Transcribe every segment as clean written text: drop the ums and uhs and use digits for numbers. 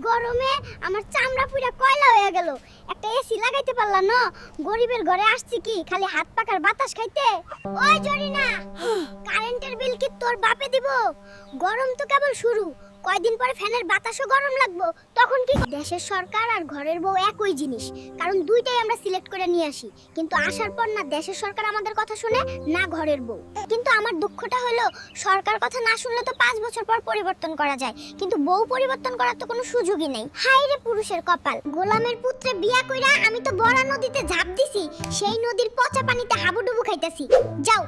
গরমে আমার চামড়া পুরা কয়লা হয়ে গেল। একটা এসি লাগাইতে পারলাম না। গরিবের ঘরে আসছি কি খালি হাত পাকার বাতাস খাইতে। ওই জরিনা, কারেন্টের বিল কি তোর বাপে দিব? গরম তো কেবল শুরু, কয়দিন পরে ফ্যানের বাতাসও গরম লাগবো। তখন কি? দেশের সরকার আর ঘরের বউ একই জিনিস, কারণ দুইটাই আমরা সিলেক্ট করে নিয়ে আসি। কিন্তু আসার পর না দেশের সরকার আমাদের কথা শুনে, না ঘরের বউ। কিন্তু আমার দুঃখটা হলো সরকার কথা না শুনলে তো 5 বছর পর পরিবর্তন করা যায়, কিন্তু বউ পরিবর্তন করার তো কোনো সুযোগই নেই। হায় রে পুরুষের কপাল, গোলামের পুত্রে বিয়া কইরা আমি তো বড়া নদীতে ঝাঁপ দিছি, সেই নদীর পচা পানিতে হাবুডুবু খাইতেছি। যাও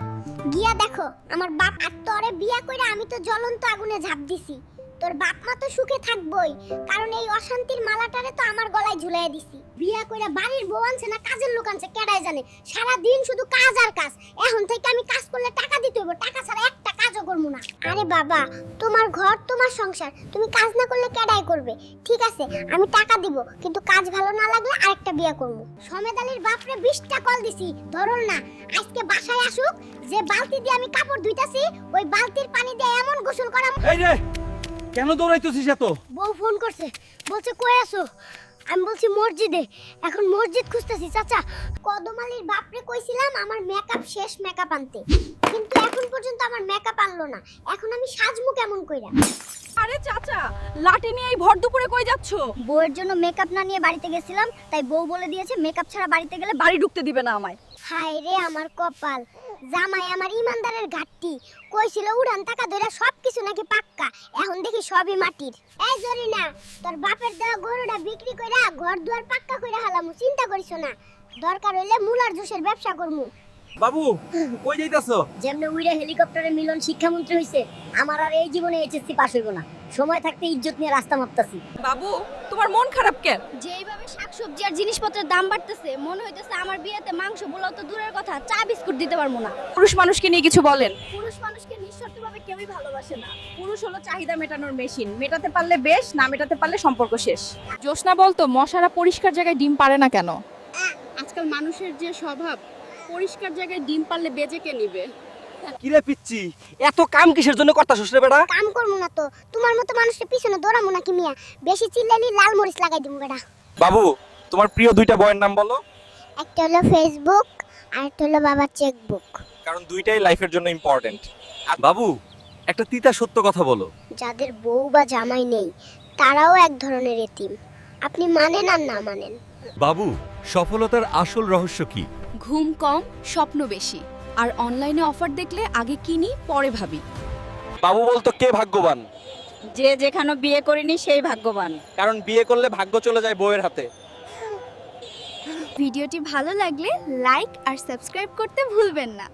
গিয়া দেখো আমার বাপ। আর তোরে বিয়া কইরা আমি তো জ্বলন্ত আগুনে ঝাঁপ দিছি। তোর বাপ মা তো সুখে থাকবই, কারণ এই অশান্তির মালাটারে তো আমার গলায় ঝুলাইয়া দিছি। বিয়া কইরা বাড়ির বউ আনছে না কাজের লোক আনছে কেডাই জানে। সারা দিন শুধু কাজ আর কাজ। এখন থেকে আমি কাজ করলে টাকা দিতে হইব, টাকা ছাড়া একটা কাজও করব না। আরে বাবা, তোমার ঘর তোমার সংসার, তুমি কাজ না করলে কেডাই করবে? ঠিক আছে আমি টাকা দিব, কিন্তু কাজ ভালো না লাগলে আরেকটা বিয়া করব। সমেদ আলীর বাপরে 20টা কল দিছি, ধরল না। আজকে বাসায় আসুক, যে বালতি দিয়ে আমি কাপড় ধুইতাছি ওই বালতির পানি দিয়ে এমন গোসল করাম। এই রে, কেন দৌড়াইতেছিস এত? বউ ফোন করছে, বলছে কই আছো? আমি বলছি মসজিদে। এখন মসজিদ খুঁজতেছি। চাচা, কদম আলীর বাপরে কইছিলাম আমার মেকআপ শেষ, মেকআপ আনতে, কিন্তু এখন পর্যন্ত আমার মেকআপ আনলো না। এখন আমি সাজমু কেমন কইরা? আরে চাচা, লাঠি নিয়ে এই ভর দুপুরে কই যাচ্ছ? বউয়ের জন্য মেকআপ না নিয়ে বাড়িতে গেছিলাম, তাই বউ বলে দিয়েছে মেকআপ ছাড়া বাড়িতে গেলে বাড়ি ঢুকতে দিবে না আমায়। হায় রে আমার কপাল, জামাই আমার ইমানদারের ঘাটতি। কইছিল উড়ান টাকা ধরে সবকিছু নাকি পাক্কা, এখন দেখি সবই মাটির। এই জরিনা, তোর বাপের দেওয়া গরুটা বিক্রি কইরা ঘর দুয়ার পাক্কা কইরা হালামু, চিন্তা করিস না। দরকার হইলে মুলার জুসের ব্যবসা করমু। বাবু কই যাইতাছো? যেমনে উইরা হেলিকপ্টারে মিলন শিক্ষামন্ত্রী হইছে, আমার আর এই জীবনে এইচএসসি পাস হইব না। সময় থাকতে ইজ্জত নিয়ে রাস্তা মাপতাছি। বাবু, তোমার মন খারাপ কেন? যেইভাবে শাকসবজি আর জিনিসপত্রের দাম বাড়তেছে, মনে হইতেছে আমার বিয়েতে মাংস পোলাও তো দূরের কথা, চা বিস্কুট দিতে পারবো না। পুরুষ মানুষকে নিয়ে কিছু বলেন। পুরুষ মানুষকে নিঃশর্তভাবে কেউই ভালোবাসে না। পুরুষ হলো চাহিদা মেটানোর মেশিন, মেটাতে পারলে বেশ, না মেটাতে পারলে সম্পর্ক শেষ। জোসনা বলতো মশারা পরিষ্কার জায়গায় ডিম পারে না কেন? আজকাল মানুষের যে স্বভাব, পরিষ্কার জায়গায় ডিম পারলে বেজে কে নিবে? কিরে পিচ্ছি, এত কাম কিসের জন্য করতাছস রে বেটা? কাম করবো না তো তোমার মতো মানুষের পিছনে দৌড়াবো নাকি মিয়া? বেশি চিল্লালি লাল মরিচ লাগাই দিমু বেটা। বাবু, তোমার প্রিয় দুইটা বইয়ের নাম বলো। একটা হলো ফেসবুক, আর একটা হলো বাবার চেকবুক। কারণ দুইটাই লাইফের জন্য ইম্পর্টেন্ট। বাবু, একটা তিতা সত্য কথা বলো। যাদের বউ বা জামাই নেই তারাও এক ধরনের এতিম, আপনি মানেন আর না মানেন। বাবু, সফলতার আসল রহস্য কি? ঘুম কম, স্বপ্ন বেশি, আর অনলাইনে অফার দেখলে আগে কিনি পরে ভাবি। বাবু বলতো কে ভাগ্যবান? যে যেখানে বিয়ে করেনি সেই ভাগ্যবান। কারণ বিয়ে করলে ভাগ্য চলে যায় বউয়ের হাতে। ভিডিওটি ভালো লাগলে লাইক আর সাবস্ক্রাইব করতে ভুলবেন না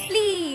প্লিজ।